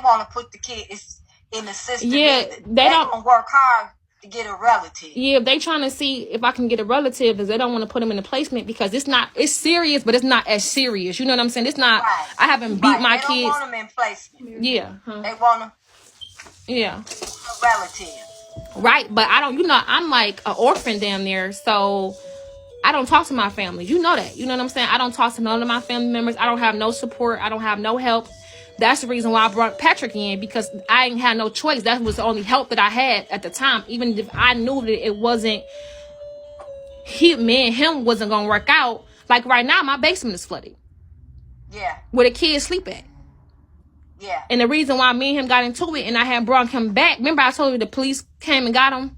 want to put the kids in the system. Yeah, they don't work hard to get a relative. Yeah, they trying to see if I can get a relative, because they don't want to put them in a placement, because it's serious, but it's not as serious. You know what I'm saying? It's not. Right. I haven't beat my kids. They don't want them in placement. Yeah. They want them. Yeah. A relative. Right, but I don't. You know, I'm like an orphan down there, so I don't talk to my family. You know that. You know what I'm saying? I don't talk to none of my family members. I don't have no support. I don't have no help. That's the reason why I brought Patrick in, because I ain't had no choice. That was the only help that I had at the time. Even if I knew that it wasn't, me and him wasn't going to work out. Like right now, my basement is flooded. Yeah. Where the kids sleep at. Yeah. And the reason why me and him got into it and I had brought him back. Remember I told you the police came and got him?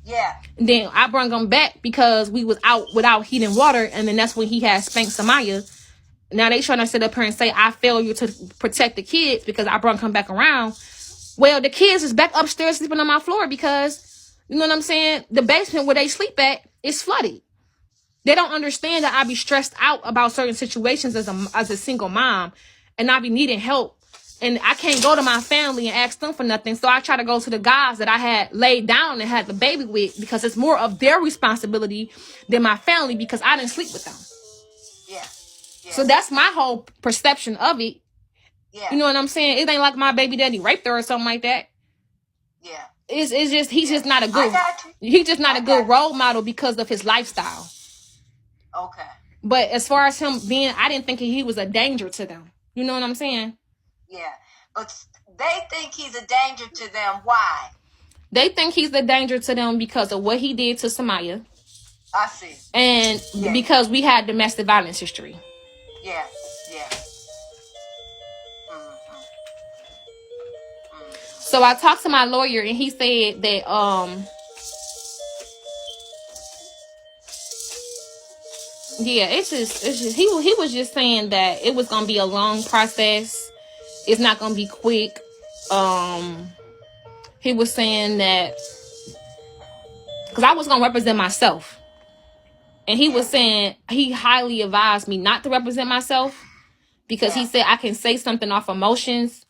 Yeah. And then I brought him back because we was out without heat and water. And then that's when he had spanked Samaya. Now they trying to sit up here and say I failed you to protect the kids because I brought him back around. Well, the kids is back upstairs sleeping on my floor because, you know what I'm saying? The basement where they sleep at is flooded. They don't understand that I be stressed out about certain situations as a single mom, and I be needing help. And I can't go to my family and ask them for nothing. So I try to go to the guys that I had laid down and had the baby with, because it's more of their responsibility than my family, because I didn't sleep with them. Yeah. So that's my whole perception of it. Yeah. You know what I'm saying? It ain't like my baby daddy raped her or something like that. Yeah. It's just, he's just not a good, he's just not a good role model because of his lifestyle. Okay. But as far as him being, I didn't think he was a danger to them. You know what I'm saying? Yeah. But they think he's a danger to them. Why? They think he's a danger to them because of what he did to Samaya. I see. And because we had domestic violence history. Yeah. Yeah. So I talked to my lawyer and he said that yeah, it's just he was just saying that it was gonna be a long process. It's not gonna be quick. He was saying that because I was gonna represent myself, and he was saying he highly advised me not to represent myself because he said I can say something off emotions.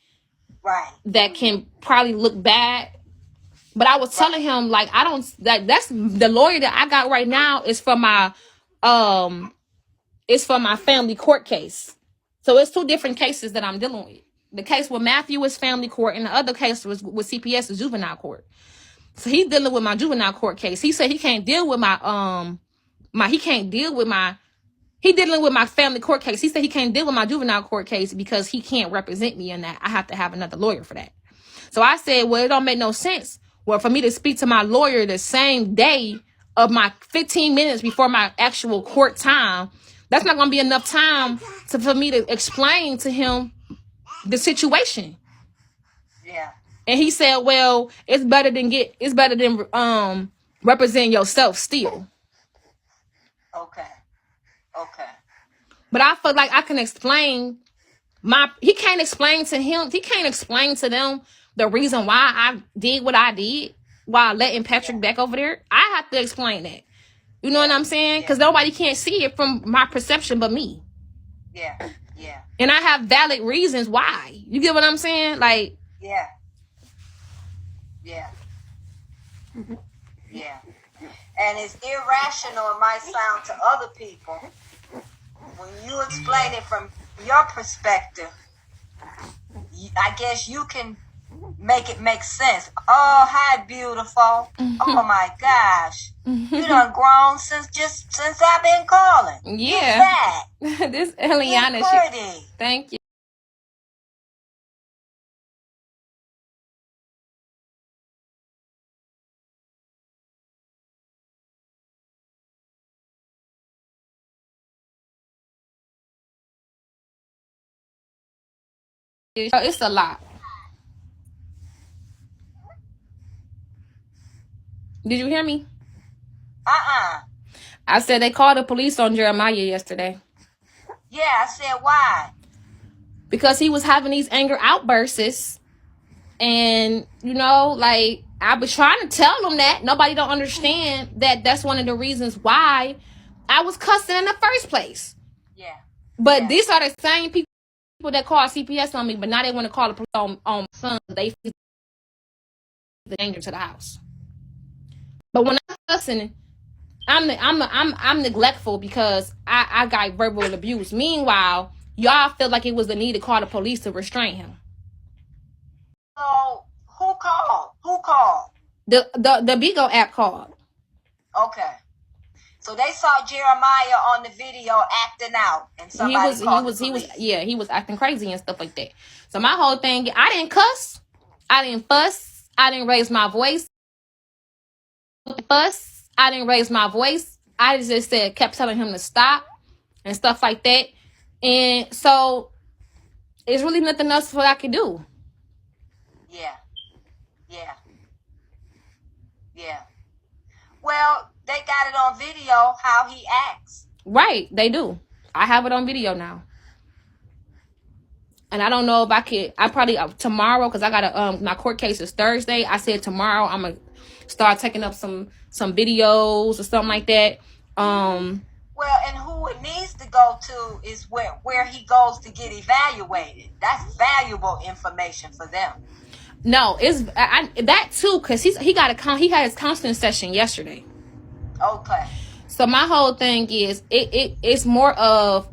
Right. That can probably look bad. But I was telling him, like, I don't, like, that's the lawyer that I got right now is for my family court case. So it's two different cases that I'm dealing with. The case with Matthew is family court, and the other case was with CPS is juvenile court. So he's dealing with my juvenile court case. He said he can't deal with he dealing with my family court case. He said he can't deal with my juvenile court case because he can't represent me in that. I have to have another lawyer for that. So I said, well, it don't make no sense. Well, for me to speak to my lawyer the same day of my 15 minutes before my actual court time, that's not going to be enough time for me to explain to him the situation. Yeah. And he said, well, it's better than represent yourself still. Okay. Okay. But I feel like I can explain he can't explain to them the reason why I did what I did while letting Patrick back over there. I have to explain that. You know what I'm saying? Because nobody can't see it from my perception but me. Yeah. Yeah. And I have valid reasons why. You get what I'm saying? Like. Yeah. Yeah. Yeah. And it's irrational, it might sound to other people. When you explain it from your perspective, I guess you can make it make sense. Oh, hi, beautiful. Oh, my gosh. You done grown since I've been calling. Yeah. This Eliana shit. Thank you. It's a lot. Did you hear me? I said they called the police on Jeremiah yesterday. Yeah, I said why? Because he was having these anger outbursts. And, you know, like, I was trying to tell them that. Nobody don't understand that that's one of the reasons why I was cussing in the first place. Yeah. But these are the same people people that call CPS on me, but now they want to call the police on my son. They feel the danger to the house. But when I'm cussing, I'm neglectful because I got verbal abuse. Meanwhile, y'all feel like it was the need to call the police to restrain him. So who called? Who called? The Bigo app called. Okay. So they saw Jeremiah on the video acting out, and somebody called the police. He was acting crazy and stuff like that. So my whole thing, I didn't cuss, I didn't fuss, I didn't raise my voice. I didn't raise my voice. I just kept telling him to stop and stuff like that. And so it's really nothing else what I could do. Yeah. Well, they got it on video how he acts. Right, they do. I have it on video now. And I don't know if I could. I probably tomorrow, because I got my court case is Thursday. I said tomorrow I'm gonna start taking up some videos or something like that. Well, and who it needs to go to is where he goes to get evaluated. That's valuable information for them. No, it's that too, because he had his counseling session yesterday. Okay. So my whole thing is it's more of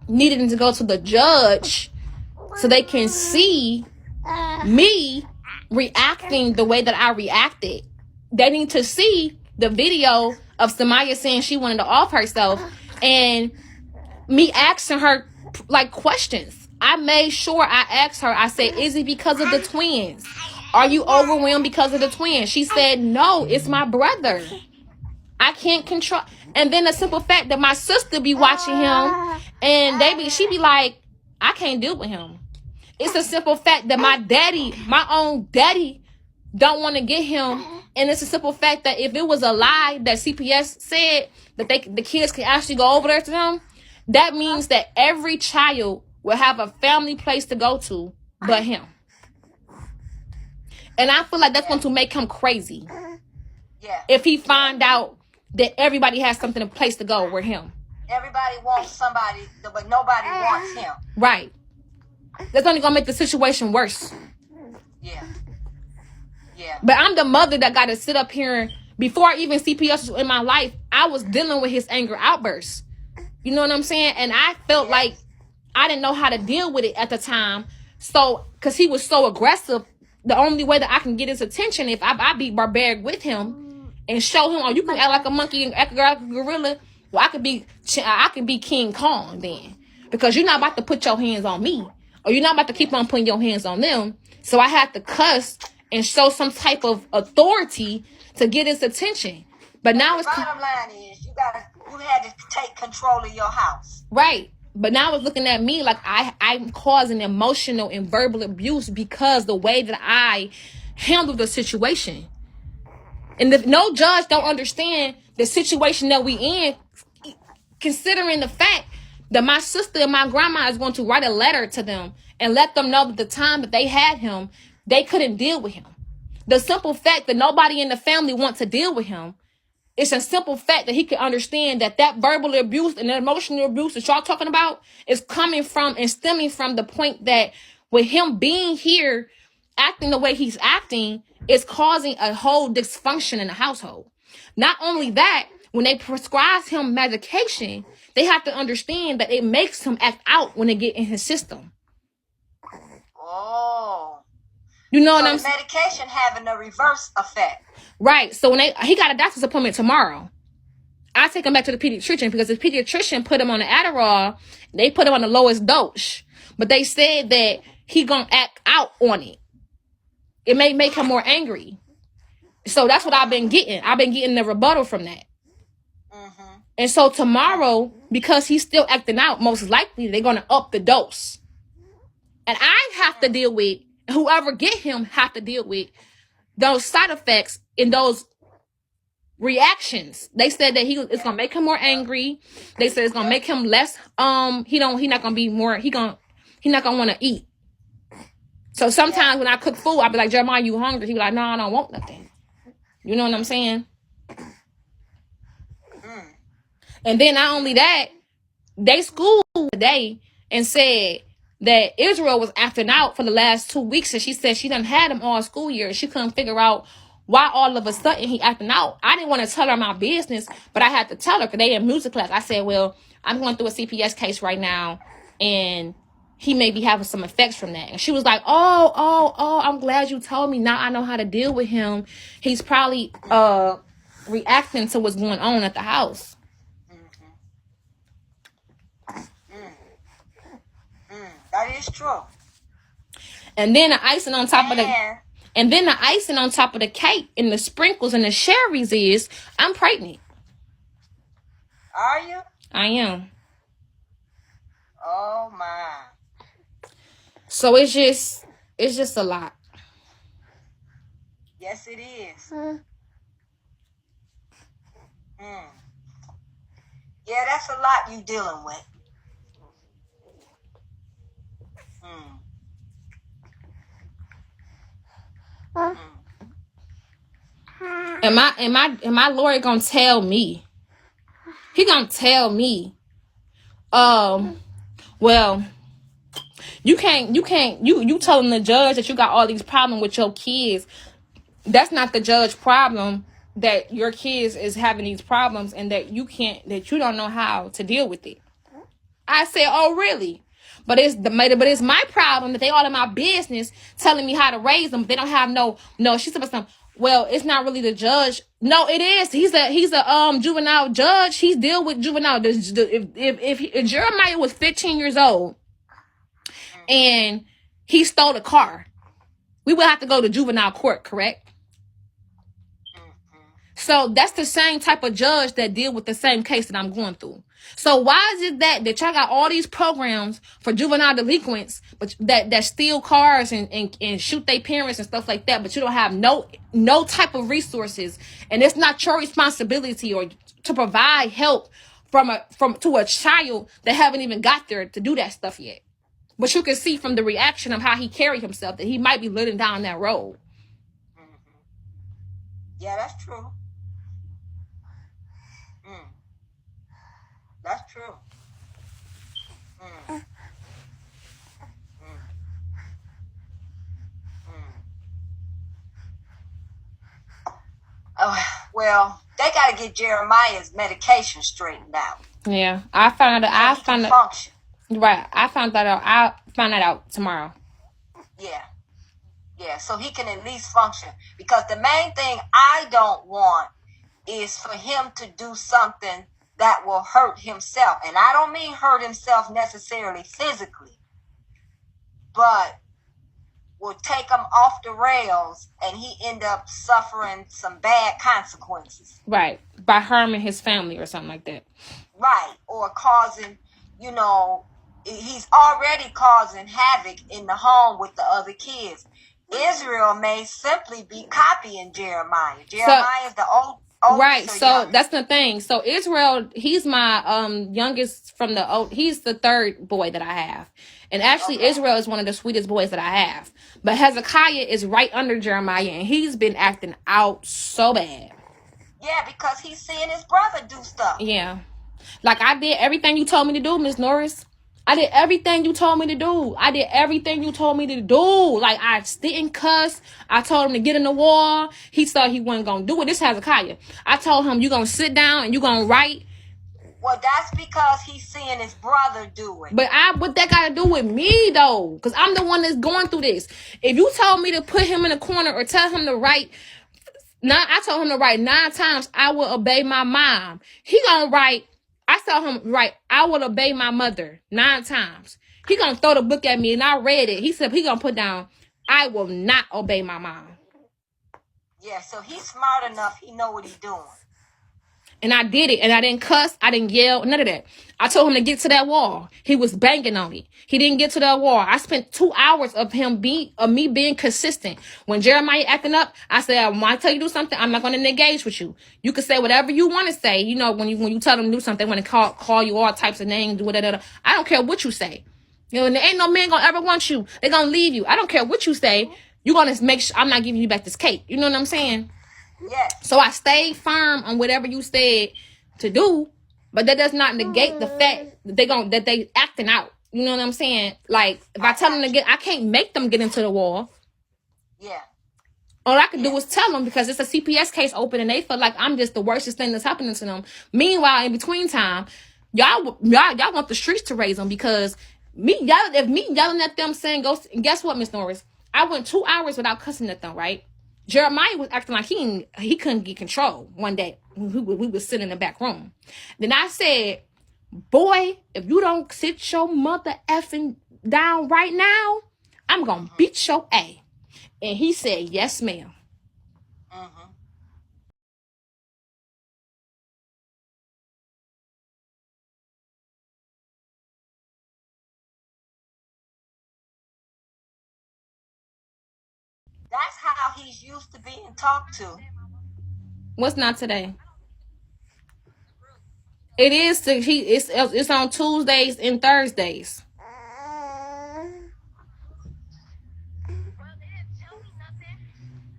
needing to go to the judge so they can see me reacting the way that I reacted. They need to see the video of Samaya saying she wanted to off herself and me asking her like questions. I made sure I asked her, I said, is it because of the twins? Are you overwhelmed because of the twins? She said, no, it's my brother. I can't control. And then the simple fact that my sister be watching him and she be like, I can't deal with him. It's a simple fact that my own daddy don't want to get him. And it's a simple fact that if it was a lie that CPS said that the kids can actually go over there to them, that means that every child will have a family place to go to but him. And I feel like that's going to make him crazy. Yeah. If he find out that everybody has something, a place to go with him. Everybody wants somebody, but nobody wants him. Right. That's only going to make the situation worse. Yeah. But I'm the mother that got to sit up here. Before even CPS was in my life, I was dealing with his anger outbursts. You know what I'm saying? And I felt like I didn't know how to deal with it at the time. So, because he was so aggressive, the only way that I can get his attention if I be barbaric with him and show him, oh, you can act like a monkey and act like a gorilla. Well, I could be King Kong then, because you're not about to put your hands on me, or you're not about to keep on putting your hands on them. So I had to cuss and show some type of authority to get his attention. But now it's bottom line is you had to take control of your house. Right. But now it's looking at me like I'm causing emotional and verbal abuse because the way that I handle the situation. And if no judge don't understand the situation that we in, considering the fact that my sister and my grandma is going to write a letter to them and let them know that the time that they had him, they couldn't deal with him. The simple fact that nobody in the family wants to deal with him, it's a simple fact that he can understand that verbal abuse and the emotional abuse that y'all talking about is coming from and stemming from the point that with him being here, acting the way he's acting, is causing a whole dysfunction in the household. Not only that, when they prescribe him medication, they have to understand that it makes him act out when they get in his system. Oh. You know what I'm saying? Medication having a reverse effect. Right. So when he got a doctor's appointment tomorrow, I take him back to the pediatrician because the pediatrician put him on the Adderall. They put him on the lowest dose, but they said that he gonna act out on it. It may make him more angry. So that's what I've been getting. I've been getting the rebuttal from that. Mm-hmm. And so tomorrow, because he's still acting out, most likely they're gonna up the dose, and I have to deal with, whoever get him have to deal with those side effects and those reactions. They said that it's gonna make him more angry. They said it's gonna make him less he not gonna be more, he not gonna want to eat. So sometimes when I cook food, I'll be like, Jeremiah, you hungry? He be like, no, I don't want nothing. You know what I'm saying? And then not only that, they school today, and said that Israel was acting out for the last 2 weeks, and she said she done had him all school year, and she couldn't figure out why all of a sudden he acting out. I didn't want to tell her my business, but I had to tell her because they in music class. I said, well, I'm going through a CPS case right now, and he may be having some effects from that. And she was like, oh, I'm glad you told me. Now I know how to deal with him. He's probably reacting to what's going on at the house. That is true. And then the icing on top of the cake and the sprinkles and the cherries is I'm pregnant. Are you? I am. Oh my. So it's just a lot. Yes, it is. Yeah, that's a lot you dealing with. And my lawyer gonna tell me. He gonna tell me. Well, you telling the judge that you got all these problems with your kids. That's not the judge's problem that your kids is having these problems and that you don't know how to deal with it. I said, oh really? But it's my problem that they all in my business telling me how to raise them. They don't have no. She said something. Well, it's not really the judge. No, it is. He's a juvenile judge. He's deal with juvenile. If Jeremiah was 15 years old and he stole a car, we would have to go to juvenile court, correct? So that's the same type of judge that deal with the same case that I'm going through. So why is it that y'all got all these programs for juvenile delinquents, but that steal cars and shoot their parents and stuff like that, but you don't have no type of resources, and it's not your responsibility or to provide help to a child that haven't even got there to do that stuff yet. But you can see from the reaction of how he carried himself that he might be leading down that road. Yeah, that's true. That's true. Oh, well, they got to get Jeremiah's medication straightened out. Yeah, I found out. Function. Right, I found that out. I'll find that out tomorrow. Yeah, so he can at least function. Because the main thing I don't want is for him to do something that will hurt himself. And I don't mean hurt himself necessarily physically, but will take him off the rails and he end up suffering some bad consequences. Right. By harming his family or something like that. Right. Or causing, he's already causing havoc in the home with the other kids. Israel may simply be copying Jeremiah. Jeremiah is the old. Right, so that's the thing. So Israel, he's my youngest from the old. He's the third boy that I have, and actually Israel is one of the sweetest boys that I have. But Hezekiah is right under Jeremiah, and he's been acting out so bad. Yeah, because he's seeing his brother do stuff. Yeah, like I did everything you told me to do, Miss Norris. I did everything you told me to do. Like, I didn't cuss. I told him to get in the wall. He thought he wasn't going to do it. This Hezekiah. I told him, you're going to sit down and you're going to write. Well, that's because he's seeing his brother do it. But what that got to do with me, though? Because I'm the one that's going through this. If you told me to put him in a corner or tell him to write, I told him to write 9 times, I will obey my mom. He going to write. I saw him write, I will obey my mother 9 times. He gonna throw the book at me and I read it. He said he gonna put down, I will not obey my mom. Yeah, so he's smart enough. He know what he's doing. And I did it. And I didn't cuss. I didn't yell. None of that. I told him to get to that wall. He was banging on it. He didn't get to that wall. I spent 2 hours of me being consistent. When Jeremiah acting up, I said, when I tell you to do something, I'm not going to engage with you. You can say whatever you want to say. When you tell them to do something, when they call you all types of names, do whatever. I don't care what you say. And there ain't no man going to ever want you. They're going to leave you. I don't care what you say. You're going to make sure I'm not giving you back this cake. You know what I'm saying? Yes. So I stayed firm on whatever you said to do, but that does not negate the fact that they acting out. You know what I'm saying? Like, if I tell them to get, I can't make them get into the wall. Yeah. All I can do is tell them, because it's a CPS case open and they feel like I'm just the worstest thing that's happening to them. Meanwhile, in between time, y'all want the streets to raise them, because me yelling at them saying go, and guess what, Miss Norris? I went 2 hours without cussing at them, right? Jeremiah was acting like he couldn't get control one day when we was sitting in the back room. Then I said, boy, if you don't sit your mother effing down right now, I'm gonna beat your ass. And he said, yes, ma'am. Mm-hmm. That's how he's used to being talked to. What's not today? It is it's on Tuesdays and Thursdays.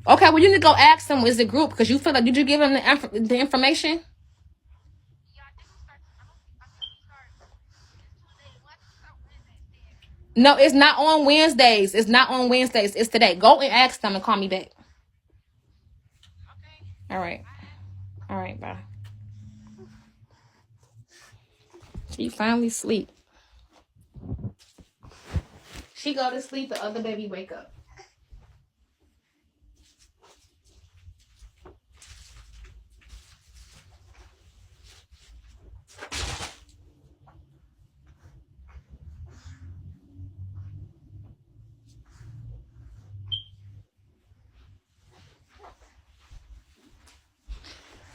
Okay, well, you need to go ask them. Is the group, because you feel like, did you give them the information? No, it's not on Wednesdays. It's not on Wednesdays. It's today. Go and ask them and call me back. All right. All right, bye. She finally sleep. She go to sleep, the other baby wake up.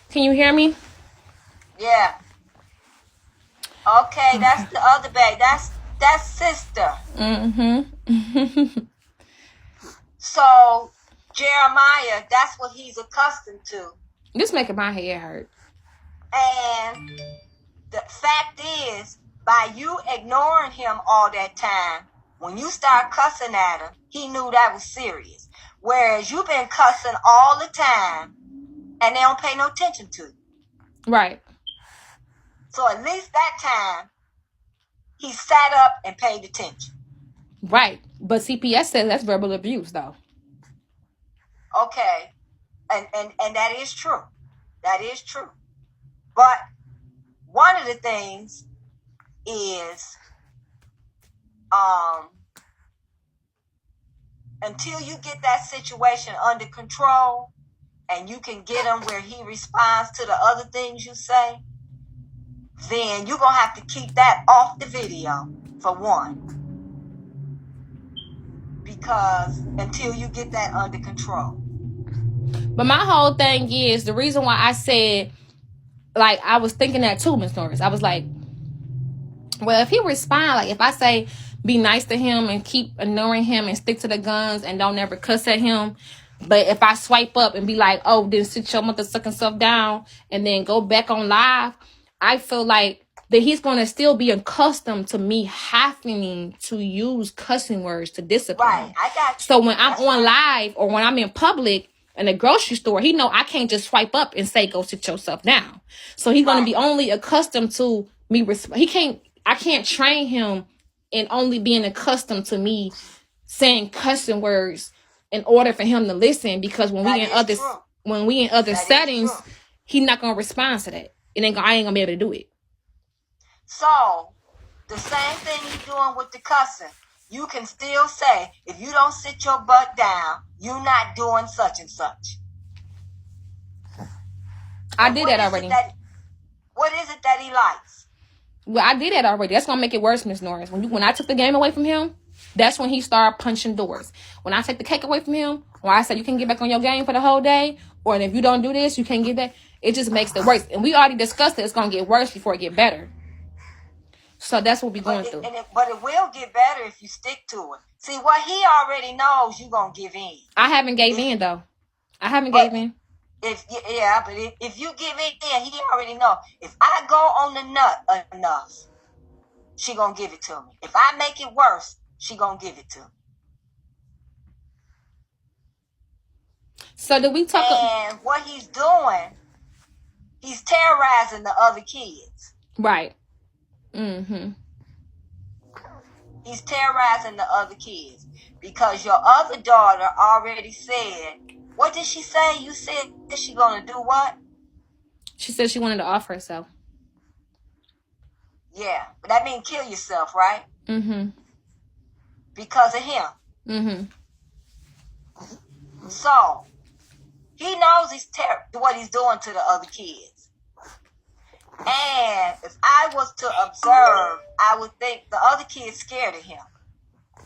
Can you hear me? Yeah. Okay, that's the other baby. That's sister. Mm-hmm. So Jeremiah, that's what he's accustomed to. This making my head hurt. And the fact is, by you ignoring him all that time, when you start cussing at him, he knew that was serious. Whereas you've been cussing all the time and they don't pay no attention to you. Right. So at least that time, he sat up and paid attention. Right. But CPS says that's verbal abuse, though. Okay. And that is true. That is true. But one of the things is, until you get that situation under control and you can get him where he responds to the other things you say, then you're going to have to keep that off the video, for one. Because until you get that under control. But my whole thing is, the reason why I said, like, I was thinking that too, Miss Norris. I was like, well, if he respond, like, if I say be nice to him and keep ignoring him and stick to the guns and don't ever cuss at him, but if I swipe up and be like, oh, then sit your mother sucking stuff down and then go back on live, I feel like that he's going to still be accustomed to me having to use cussing words to discipline. Right, I got you. So when I'm on live or when I'm in public in a grocery store, he know I can't just swipe up and say, go sit yourself down. So he's going to be only accustomed to me. I can't train him in only being accustomed to me saying cussing words in order for him to listen, because when we in other settings, he's not going to respond to that. I ain't going to be able to do it. So the same thing you're doing with the cussing, you can still say, if you don't sit your butt down, you're not doing such and such. I did that already. What is it that he likes? Well, I did that already. That's going to make it worse, Miss Norris. When I took the game away from him, that's when he started punching doors. When I take the cake away from him, or I said you can get back on your game for the whole day, or if you don't do this, you can't get back, it just makes it worse. And we already discussed it. It's going to get worse before it get better. So that's what we're going through. But it will get better if you stick to it. See, what he already knows, you're going to give in. I haven't gave in, though. I haven't gave in. But if you give in, he already know. If I go on the nut enough, she going to give it to me. If I make it worse, she going to give it to me. So do we talk? And what he's doing, he's terrorizing the other kids. Right. Mm-hmm. He's terrorizing the other kids because your other daughter already said, what did she say? You said she gonna do what? She said she wanted to off herself. Yeah, but that means kill yourself, right? Mm-hmm. Because of him. Mm-hmm. So he knows what he's doing to the other kids. And if I was to observe, I would think the other kids scared of him.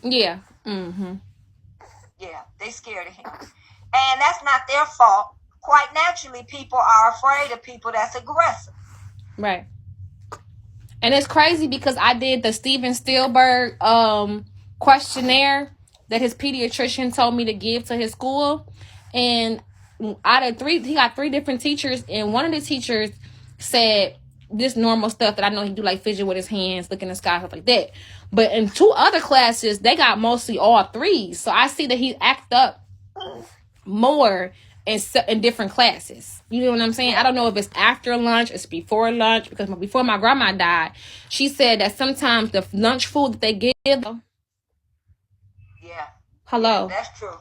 Yeah. Mm-hmm. Yeah, they scared of him. And that's not their fault. Quite naturally, people are afraid of people that's aggressive. Right. And it's crazy because I did the Steven Spielberg questionnaire that his pediatrician told me to give to his school. And out of 3, he got 3 different teachers. And one of the teachers said this normal stuff that I know he do, like fidget with his hands, look in the sky, stuff like that. But in 2 other classes, they got mostly all 3s. So I see that he act up more in different classes. You know what I'm saying? I don't know if it's after lunch, it's before lunch, because before my grandma died, she said that sometimes the lunch food that they give. Yeah. Hello. Yeah, that's true.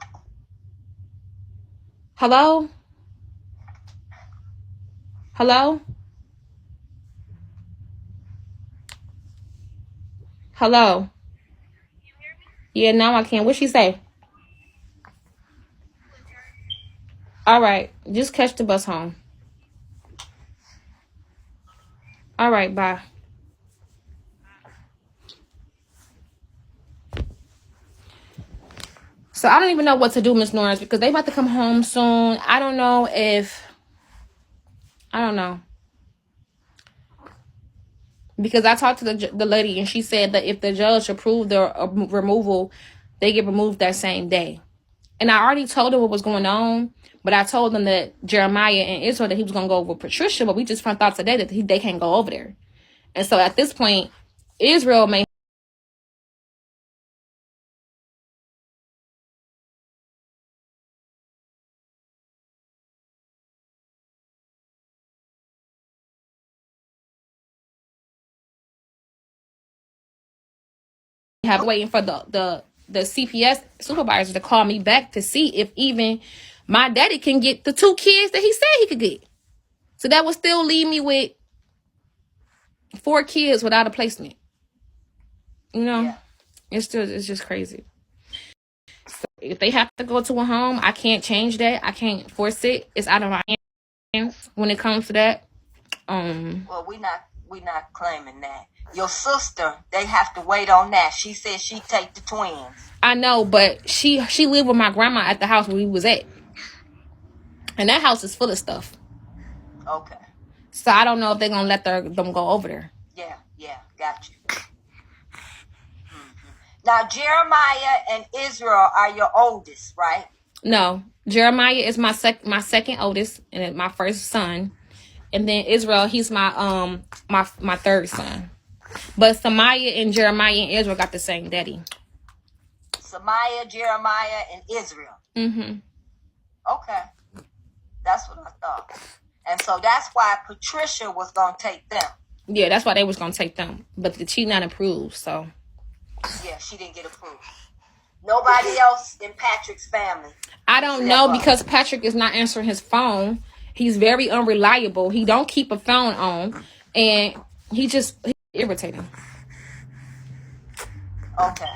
Hello. Hello. Hello. Yeah, now I can. What she say? All right, just catch the bus home. All right, bye. So I don't even know what to do, Miss Norris, because they about to come home soon. I don't know. Because I talked to the lady, and she said that if the judge approved the removal, they get removed that same day. And I already told them what was going on, but I told them that Jeremiah and Israel, that he was going to go over Patricia, but we just found out today that they can't go over there. And so at this point, Israel may have waiting for the CPS supervisor to call me back to see if even my daddy can get the 2 kids that he said he could get. So that would still leave me with 4 kids without a placement. You know, yeah. It's just crazy. So if they have to go to a home, I can't change that. I can't force it. It's out of my hands when it comes to that. Well, we not claiming that. Your sister, they have to wait on that. She said she'd take the twins. I know, but she lived with my grandma at the house where we was at. And that house is full of stuff. Okay. So I don't know if they're going to let them go over there. Yeah, got you. Mm-hmm. Now, Jeremiah and Israel are your oldest, right? No. Jeremiah is my second oldest and my first son. And then Israel, he's my my third son. But Samaya and Jeremiah and Israel got the same daddy. Samaya, Jeremiah, and Israel. Mm-hmm. Okay. That's what I thought. And so that's why Patricia was going to take them. Yeah, that's why they was going to take them. But she not approved, so. Yeah, she didn't get approved. Nobody else in Patrick's family. I don't know because Patrick is not answering his phone. He's very unreliable. He don't keep a phone on. And he's irritating. Okay.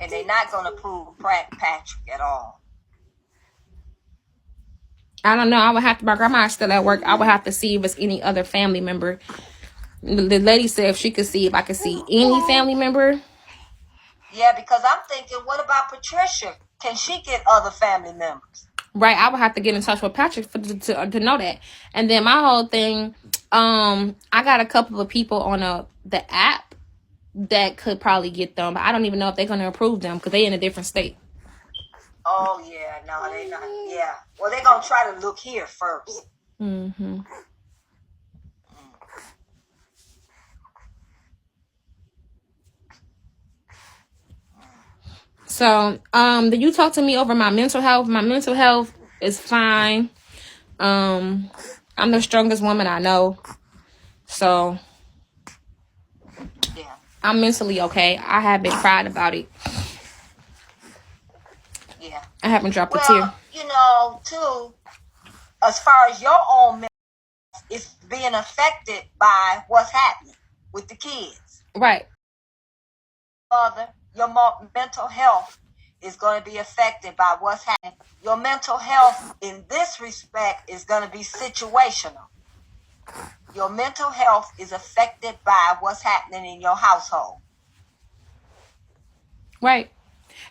And they're not going to approve Patrick at all. I don't know. My grandma's still at work. I would have to see if it's any other family member. The lady said if she could see if I could see any family member. Yeah, because I'm thinking, what about Patricia? Can she get other family members? Right, I would have to get in touch with Patrick to know that. And then my whole thing, I got a couple of people on the app that could probably get them, but I don't even know if they're going to approve them because they're in a different state. Oh, yeah, no, they're not. Yeah, well, they're going to try to look here first. Mm-hmm. So, did you talk to me over my mental health? My mental health is fine. I'm the strongest woman I know. So, I'm mentally okay. I haven't cried about it. Yeah. I haven't dropped a tear. Well, you know, too, as far as your own mental health is being affected by what's happening with the kids. Right. Your mental health is going to be affected by what's happening. Your mental health in this respect is going to be situational. Your mental health is affected by what's happening in your household. Right.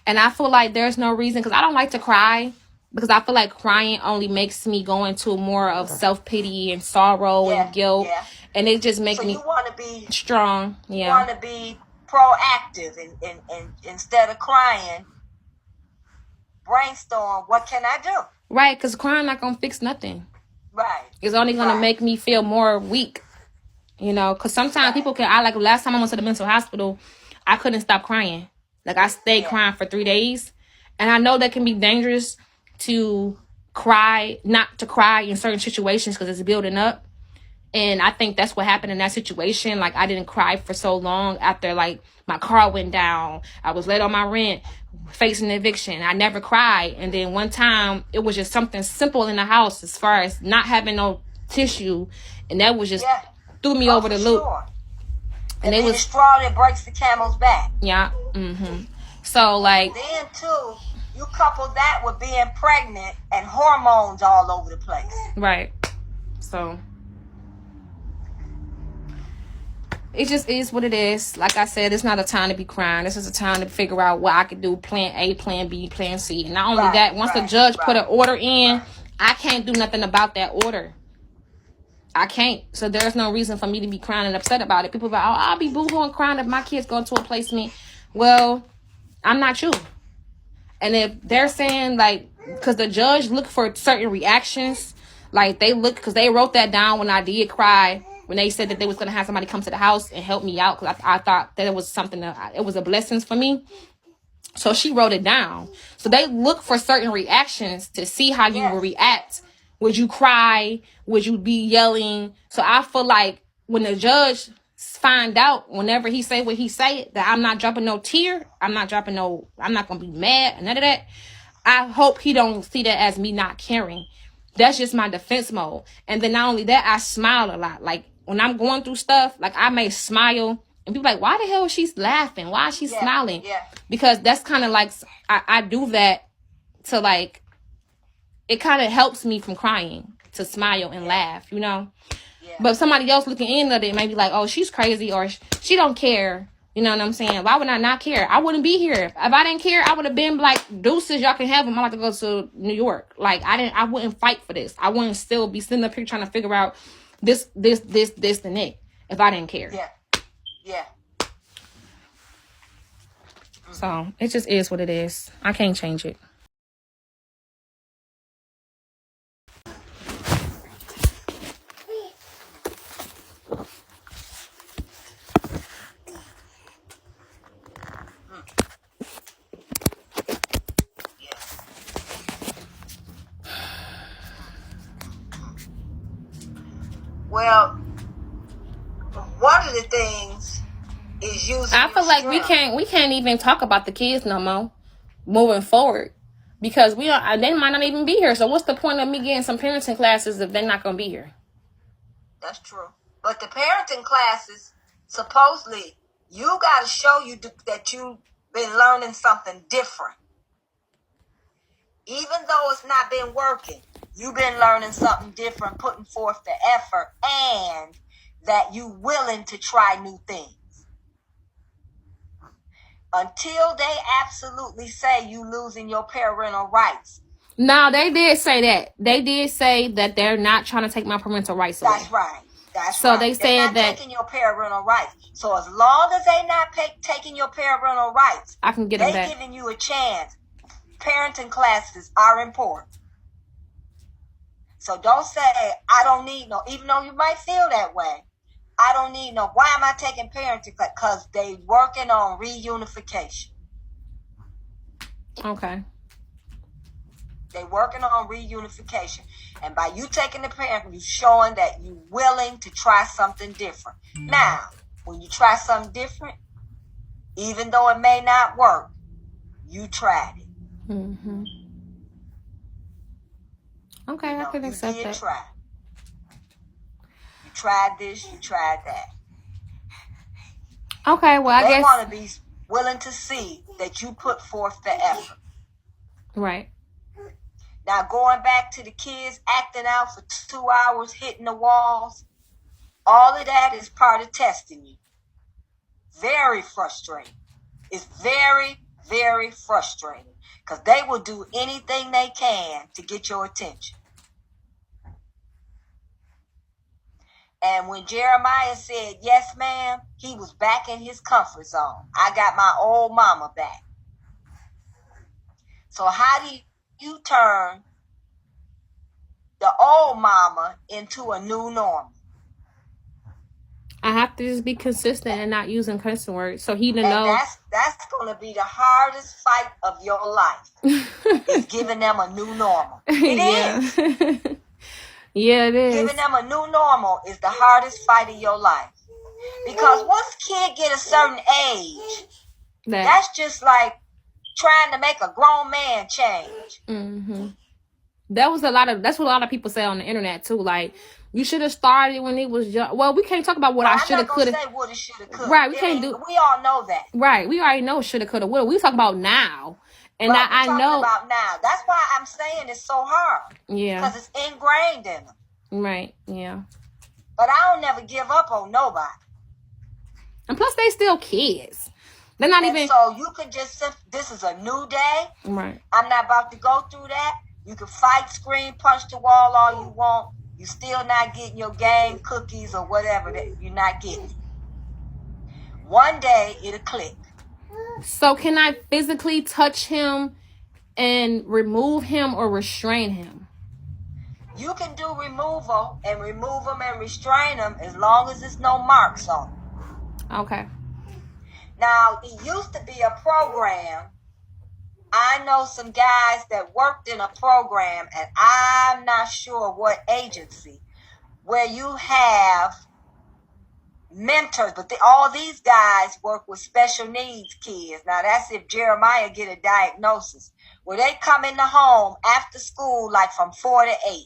And I feel like there's no reason, because I don't like to cry, because I feel like crying only makes me go into more of self-pity and sorrow and guilt. Yeah. And it just makes me you want to be strong. Yeah. You want to be proactive and instead of crying, brainstorm, what can I do? Right, because crying not going to fix nothing. Right. It's only going to make me feel more weak. You know, because sometimes people can, like last time I went to the mental hospital, I couldn't stop crying. Like I stayed crying for 3 days. And I know that can be dangerous to cry, not to cry in certain situations because it's building up. And I think that's what happened in that situation. Like I didn't cry for so long after like my car went down. I was late on my rent, facing eviction. I never cried. And then one time it was just something simple in the house as far as not having no tissue. And that was just threw me over the loop. Sure. And it was the straw that breaks the camel's back. Yeah. So like then too, you couple that with being pregnant and hormones all over the place. Right. So it just is what it is. Like I said, it's not a time to be crying. This is a time to figure out what I could do. Plan A, plan B, plan C. And not only that, once the judge put an order in, I can't do nothing about that order. I can't. So there's no reason for me to be crying and upset about it. People are like, oh, I'll be boo-hooing crying if my kids go to a placement. Well, I'm not you. And if they're saying, like, because the judge looked for certain reactions, like, they look, because they wrote that down when I did cry, when they said that they was going to have somebody come to the house and help me out, because I thought that it was something that, it was a blessing for me. So she wrote it down. So they look for certain reactions to see how you will react. Would you cry? Would you be yelling? So I feel like when the judge find out, whenever he say what he say, that I'm not dropping no tear, I'm not going to be mad, none of that. I hope he don't see that as me not caring. That's just my defense mode. And then not only that, I smile a lot. Like when I'm going through stuff, like I may smile and people like, why the hell is she laughing? Why is she smiling? Yeah. Because that's kind of like, I do that to like, it kind of helps me from crying to smile and laugh, you know? Yeah. But if somebody else looking in at it may be like, oh, she's crazy or she don't care. You know what I'm saying? Why would I not care? I wouldn't be here. If I didn't care, I would have been like, deuces, y'all can have them. I'm about to go to New York. Like, I wouldn't fight for this. I wouldn't still be sitting up here trying to figure out this, and that if I didn't care. Yeah. Yeah. So, it just is what it is. I can't change it. Well, one of the things is using. I feel like we can't even talk about the kids no more moving forward because they might not even be here. So what's the point of me getting some parenting classes if they're not gonna be here? That's true. But the parenting classes, supposedly, you got to show you that you've been learning something different. Even though it's not been working, you've been learning something different, putting forth the effort, and that you're willing to try new things. Until they absolutely say you losing your parental rights. No, they did say that. They did say that they're not trying to take my parental rights away. That's right. So they said they're not taking your parental rights. So as long as they're not taking your parental rights, I can get them back. They're giving you a chance. Parenting classes are important. So don't say, I don't need no, even though you might feel that way. I don't need no, why am I taking parenting class? Because they working on reunification. Okay. They working on reunification. And by you taking the parent, you're showing that you're willing to try something different. Now, when you try something different, Even though it may not work, you tried it. Mm-hmm. Okay, I can accept that. You did try. You tried this, you tried that. Okay, well, I guess... They want to be willing to see that you put forth the effort. Right. Now, going back to the kids acting out for 2 hours, hitting the walls, all of that is part of testing you. Very frustrating. It's very, very frustrating because they will do anything they can to get your attention. And when Jeremiah said, yes, ma'am, he was back in his comfort zone. I got my old mama back. So how do you turn the old mama into a new normal? I have to just be consistent and not using cursing words. So he didn't know. That's going to be the hardest fight of your life. Is giving them a new normal. It is. Yeah, it is. Giving them a new normal is the hardest fight of your life. Because once kids get a certain age, that's just like trying to make a grown man change. Mm-hmm. That's what a lot of people say on the internet too. Like, you should have started when it was young. Well, we can't talk about what I should have, could have. Say woulda, shoulda, coulda. Right, we can't do. We all know that. Right, we already know shoulda, coulda, woulda. We talk about now, and right, I know about now. That's why I'm saying it's so hard. Yeah, because it's ingrained in them. Right. Yeah. But I don't never give up on nobody. And plus, they still kids. They're not even. So you could just. This is a new day. Right. I'm not about to go through that. You can fight, scream, punch the wall all you want. You still not getting your game cookies or whatever that you're not getting. One day it'll click. So can I physically touch him and remove him or restrain him? You can do removal and remove them and restrain them as long as there's no marks on them. Okay. Now, it used to be a program. I know some guys that worked in a program, and I'm not sure what agency, where you have mentors, but all these guys work with special needs kids. Now, that's if Jeremiah get a diagnosis, where they come in the home after school, like from 4 to 8.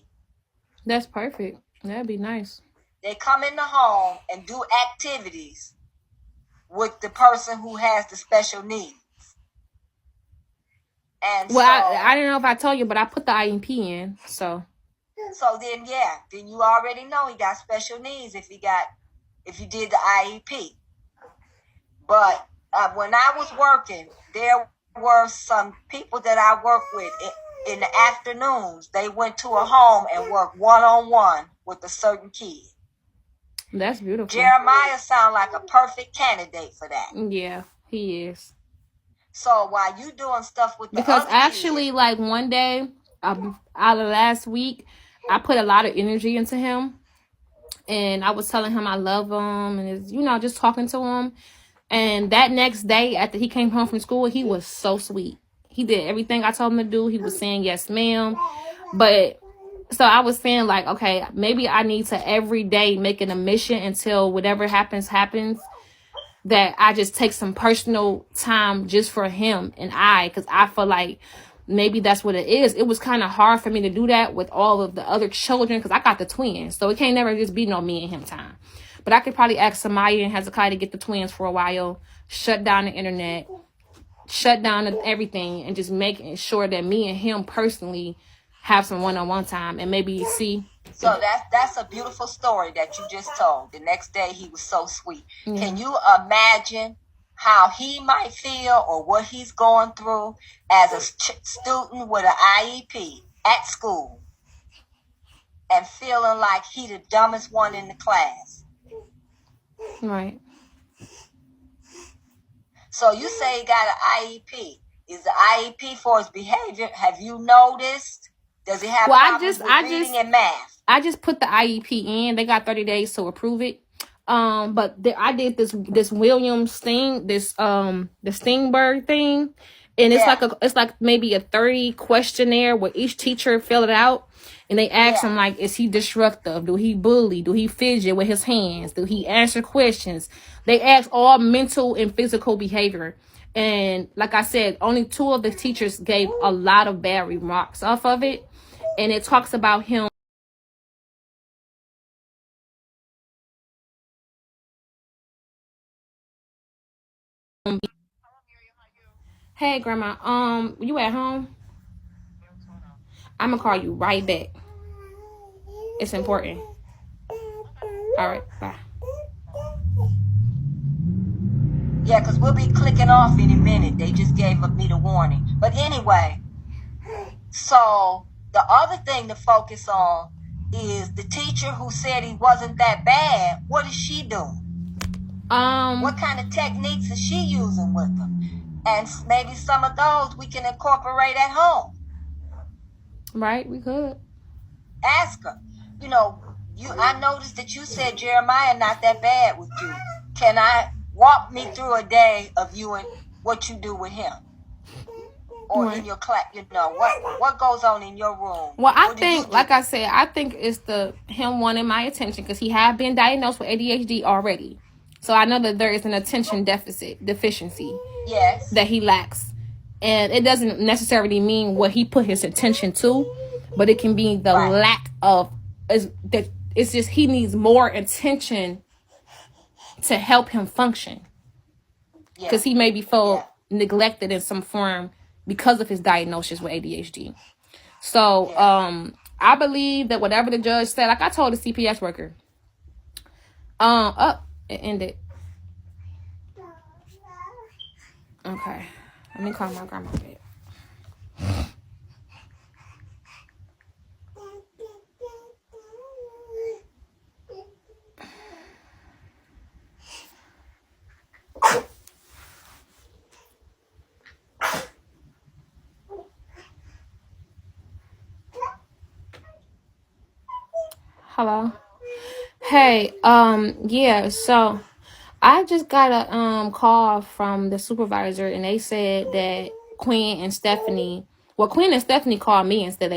That's perfect. That'd be nice. They come in the home and do activities with the person who has the special needs. And well, I don't know if I told you, but I put the IEP in, so then then you already know he got special needs if you did the IEP. But when I was working, there were some people that I worked with in the afternoons. They went to a home and worked one-on-one with a certain kid. That's beautiful. Jeremiah sounds like a perfect candidate for that. Yeah, he is. So while you doing stuff with the because other actually kids, like one day out of last week, I put a lot of energy into him, and I was telling him I love him, and just talking to him. And that next day after he came home from school, he was so sweet. He did everything I told him to do. He was saying yes, ma'am. But so I was saying, like, okay, maybe I need to every day make it a mission until whatever happens, that I just take some personal time just for him and because I feel like maybe that's what it is. It was kind of hard for me to do that with all of the other children because I got the twins. So it can't never just be no me and him time. But I could probably ask Samaya and Hezekiah to get the twins for a while, shut down the internet, shut down everything, and just making sure that me and him personally have some one-on-one time and maybe see. So that's a beautiful story that you just told. The next day he was so sweet. Yeah. Can you imagine how he might feel or what he's going through as a student with an IEP at school and feeling like he the dumbest one in the class? Right. So you say he got an IEP. Is the IEP for his behavior? Have you noticed? Does he have problems with reading and math? I just put the IEP in. They got 30 days to approve it. But I did this Williams thing, the Stingbird thing. And it's like maybe a 30 questionnaire where each teacher fill it out. And they ask him, like, is he disruptive? Do he bully? Do he fidget with his hands? Do he answer questions? They ask all mental and physical behavior. And like I said, only 2 of the teachers gave a lot of bad remarks off of it. And it talks about him. Hey, Grandma, you at home? I'm gonna call you right back. It's important. All right, bye. Yeah, because we'll be clicking off any minute. They just gave me the warning. But anyway, so the other thing to focus on is the teacher who said he wasn't that bad. What is she doing? What kind of techniques is she using with them? And maybe some of those we can incorporate at home. Right, we could. Ask her. You know, I noticed that you said Jeremiah not that bad with you. Can I walk me through a day of you and what you do with him? Or in your class, you know, what goes on in your room? Well, I think, like I said, I think it's him wanting my attention because he had been diagnosed with ADHD already. So I know that there is an attention deficiency that he lacks. And it doesn't necessarily mean what he put his attention to, but it can be the lack of, it's just he needs more attention to help him function. Because he maybe felt neglected in some form because of his diagnosis with ADHD. So I believe that whatever the judge said, like I told the CPS worker, it ended. Okay, let me call my grandma back. Hello. Hey, yeah, so I just got a call from the supervisor and they said that Quinn and Stephanie called me and said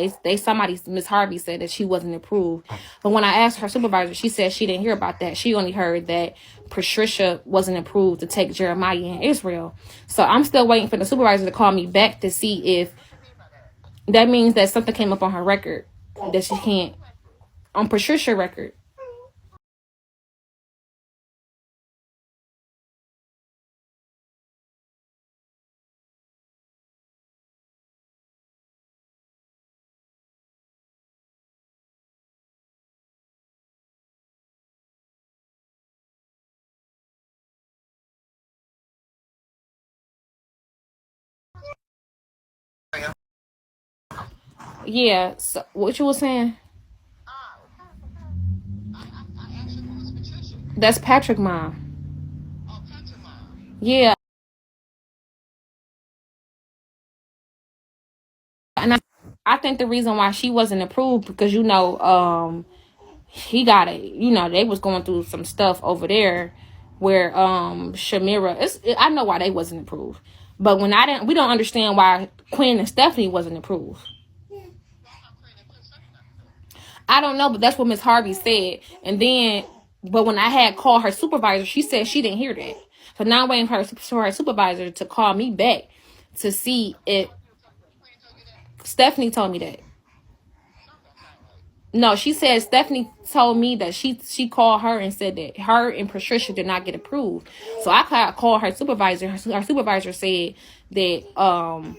Miss Harvey said that she wasn't approved. But when I asked her supervisor, she said she didn't hear about that. She only heard that Patricia wasn't approved to take Jeremiah and Israel. So I'm still waiting for the supervisor to call me back to see if that means that something came up on her record that she can't, on Patricia's record. Yeah, so what you were saying? That's Patrick mom. Yeah. And I think the reason why she wasn't approved because he got it. They was going through some stuff over there where Shamira. I know why they wasn't approved, but we don't understand why Quinn and Stephanie wasn't approved. I don't know, but that's what Miss Harvey said. And then, but when I had called her supervisor, she said she didn't hear that. So now I'm waiting for her supervisor to call me back to see if Stephanie told me that. No, she said Stephanie told me that she called her and said that her and Patricia did not get approved. So I called her supervisor. Her supervisor said that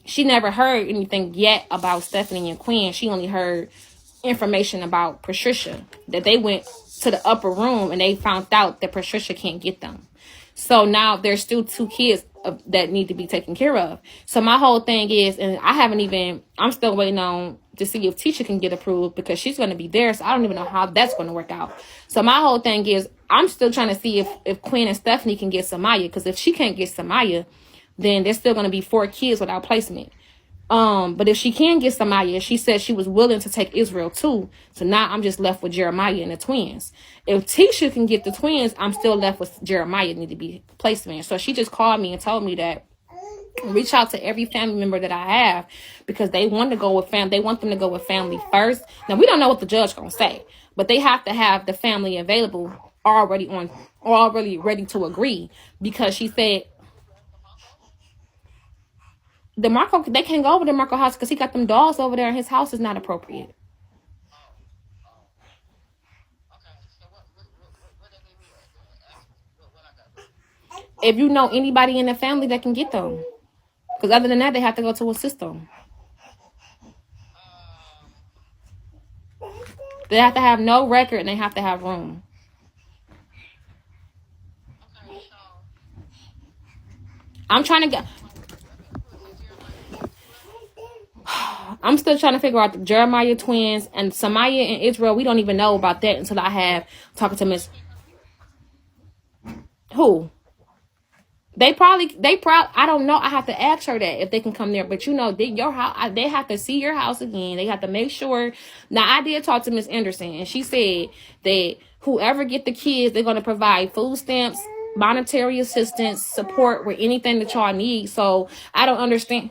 she never heard anything yet about Stephanie and Quinn. She only heard information about Patricia, that they went to the upper room and they found out that Patricia can't get them. So now there's still 2 kids that need to be taken care of. So my whole thing is, and I'm still waiting on to see if Tisha can get approved because she's going to be there. So I don't even know how that's going to work out. So my whole thing is, I'm still trying to see if Quinn and Stephanie can get Samaya, because if she can't get Samaya, then there's still going to be 4 kids without placement. But if she can get Samaya, she said she was willing to take Israel too. So now I'm just left with Jeremiah and the twins. If Tisha can get the twins, I'm still left with Jeremiah need to be placement. So she just called me and told me that reach out to every family member that I have, because they want to go with family. They want them to go with family first. Now, we don't know what the judge gonna say, but they have to have the family available already ready to agree, because she said they can't go over to Marco house because he got them dogs over there and his house is not appropriate. If you know anybody in the family that can get them, because other than that, they have to go to a system. They have to have no record and they have to have room. I'm trying to get. I'm still trying to figure out the Jeremiah twins and Samaya and Israel. We don't even know about that until I have talking to Miss. Who? They probably. I don't know. I have to ask her that if they can come there. But you know, your house. They have to see your house again. They have to make sure. Now, I did talk to Miss Anderson, and she said that whoever get the kids, they're going to provide food stamps, monetary assistance, support with anything that y'all need. So I don't understand.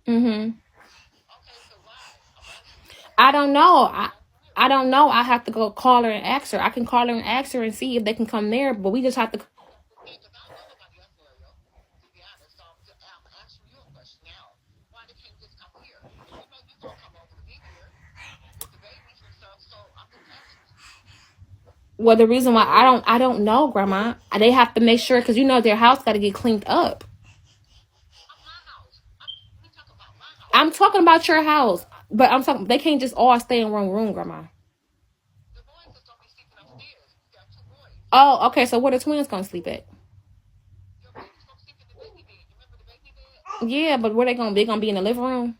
Mm-hmm. I don't know. I don't know. I have to go call her and ask her. I can call her and ask her and see if they can come there. But we just have to. Well, the reason why I don't know, Grandma. They have to make sure, because you know their house got to get cleaned up. I'm talking about your house, but I'm talking. They can't just all stay in one room, Grandma. Oh, okay. So where the twins gonna sleep at? Yeah, but where they gonna be? They gonna be in the living room?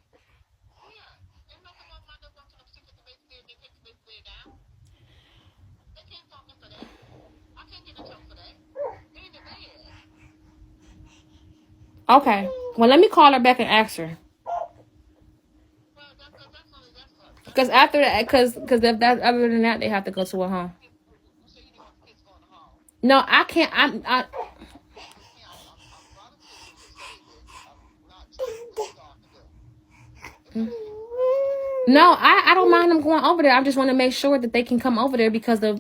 Okay. Well, let me call her back and ask her. Because after that, because if that other than that, they have to go to a home. No, I can't. I no, I don't mind them going over there. I just want to make sure that they can come over there because they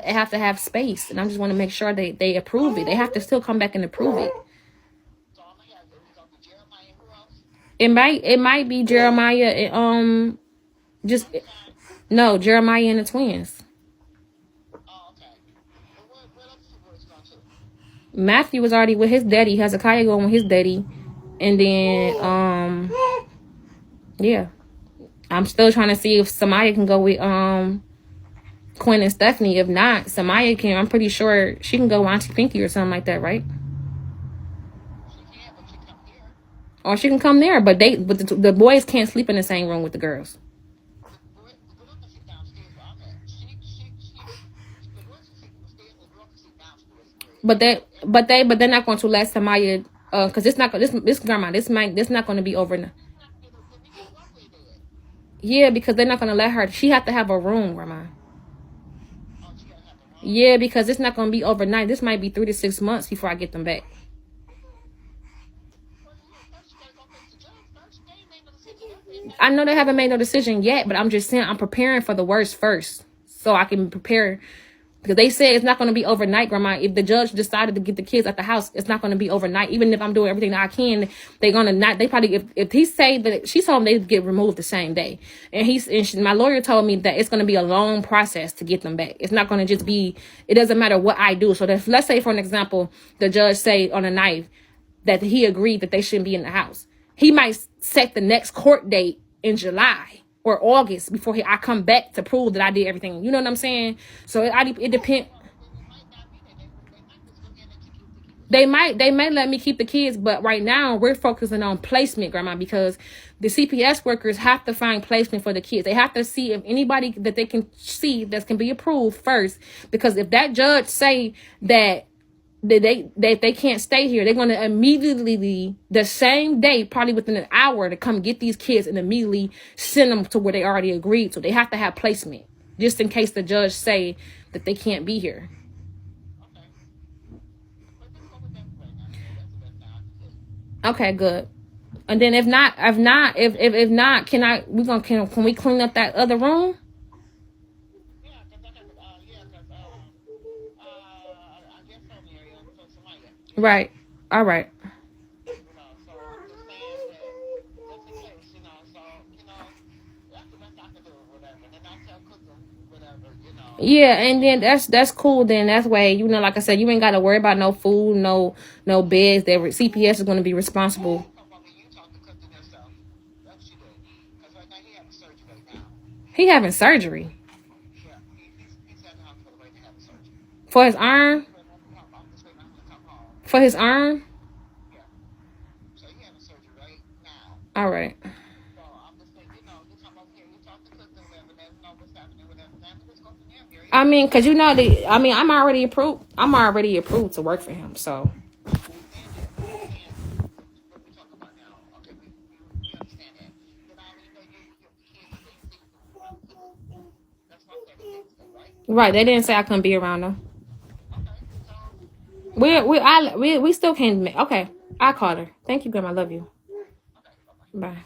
have to have space, and I just want to make sure they approve it. They have to still come back and approve it. It might be Jeremiah and just no Jeremiah and the twins. Matthew was already with his daddy. Hezekiah going with his daddy, and then yeah. I'm still trying to see if Samaya can go with Quinn and Stephanie. If not, Samaya can. I'm pretty sure she can go with Auntie Pinky or something like that, right? Or she can come there, but the boys can't sleep in the same room with the girls. But they're not going to let Samaya, because it's not this grandma. This not going to be over. Yeah, because they're not going to let her. She have to have a room, grandma. Yeah, because it's not going to be overnight. This might be 3 to 6 months before I get them back. I know they haven't made no decision yet, but I'm just saying I'm preparing for the worst first, so I can prepare. Because they said it's not going to be overnight, Grandma. If the judge decided to get the kids at the house, it's not going to be overnight. Even if I'm doing everything that I can, they're going to not. They probably, if he say that, she told him they get removed the same day. And my lawyer told me that it's going to be a long process to get them back. It's not going to just be, it doesn't matter what I do. So let's say, for an example, the judge say on the 9th that he agreed that they shouldn't be in the house. He might set the next court date in July or August before I come back to prove that I did everything. You know what I'm saying? So it depends. They may let me keep the kids, but right now we're focusing on placement, Grandma, because the CPS workers have to find placement for the kids. They have to see if anybody that they can see that can be approved first, because if that judge say that they can't stay here, they're going to immediately, the same day, probably within an hour, to come get these kids and immediately send them to where they already agreed. So they have to have placement just in case the judge say that they can't be here. Okay, good. And then if not, can we clean up that other room? Right. All right. Yeah, and then that's cool. Then that's way, like I said, you ain't got to worry about no food, no beds. That CPS is going to be responsible. He having surgery for his arm. For his arm. All right. I mean, cause I'm already approved. I'm already approved to work for him. So. Right. They didn't say I couldn't be around them. We still can't. Okay. I called her. Thank you, Grandma. I love you. Bye.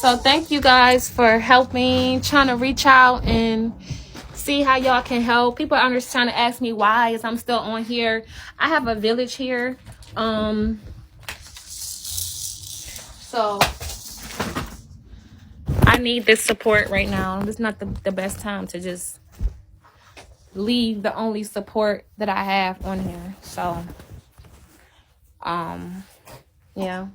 So thank you guys for helping, trying to reach out and see how y'all can help. People are just trying to ask me why is I'm still on here. I have a village here. So I need this support right now. It's not the best time to just leave the only support that I have on here. So yeah.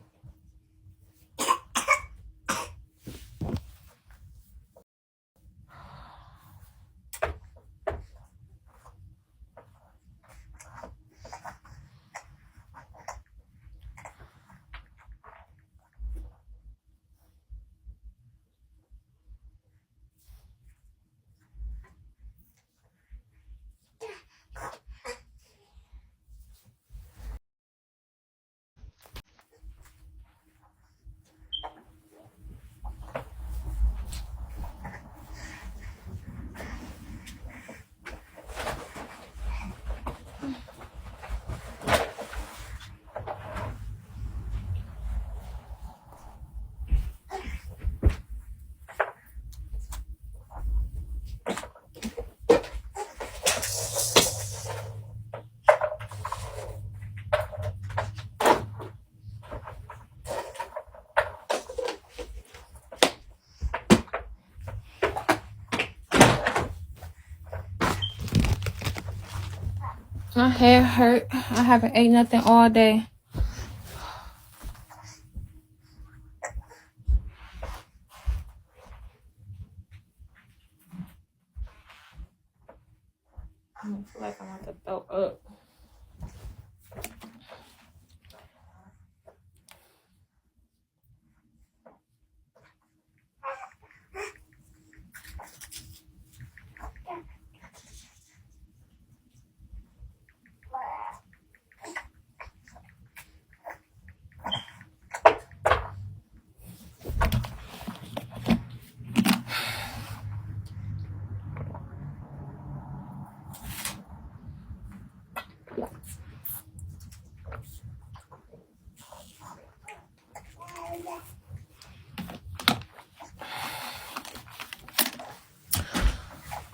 My hair hurt. I haven't ate nothing all day. I feel like I want to throw up.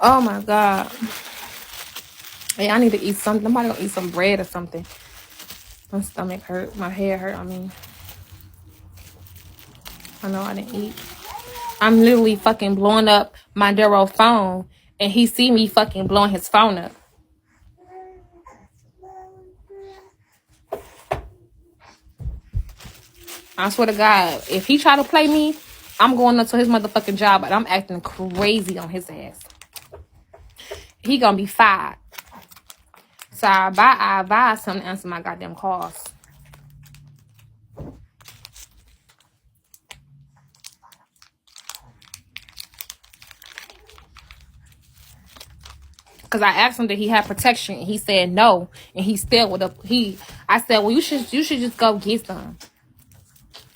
Oh my God. Hey, I need to eat something. I'm probably gonna eat some bread or something. My stomach hurt. My head hurt. I mean, I know I didn't eat. I'm literally fucking blowing up my Darrow phone, and he see me fucking blowing his phone up. I swear to God, if he try to play me, I'm going up to his motherfucking job, and I'm acting crazy on his ass. He gonna be fired. So I advise him to answer my goddamn calls. Cause I asked him that he had protection, and he said no, and he still with I said, well, you should just go get some.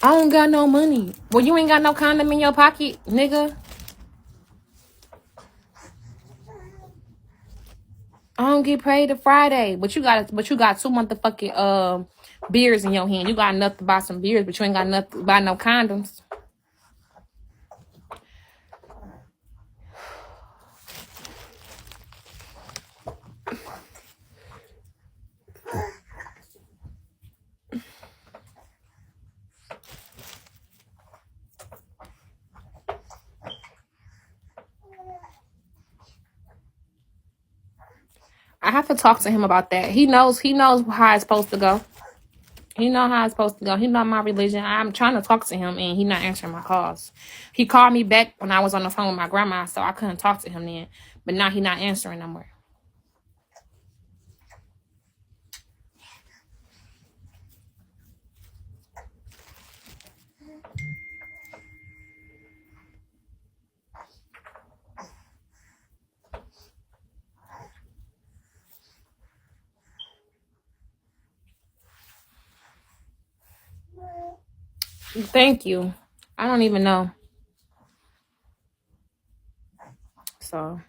I don't got no money. Well, you ain't got no condom in your pocket, nigga. I don't get paid to Friday, but you got 2 motherfucking beers in your hand. You got enough to buy some beers, but you ain't got enough to buy no condoms. I have to talk to him about that. He knows how it's supposed to go. He know how it's supposed to go. He know my religion. I'm trying to talk to him, and he not answering my calls. He called me back when I was on the phone with my grandma, so I couldn't talk to him then. But now he not answering no more. Thank you. I don't even know. So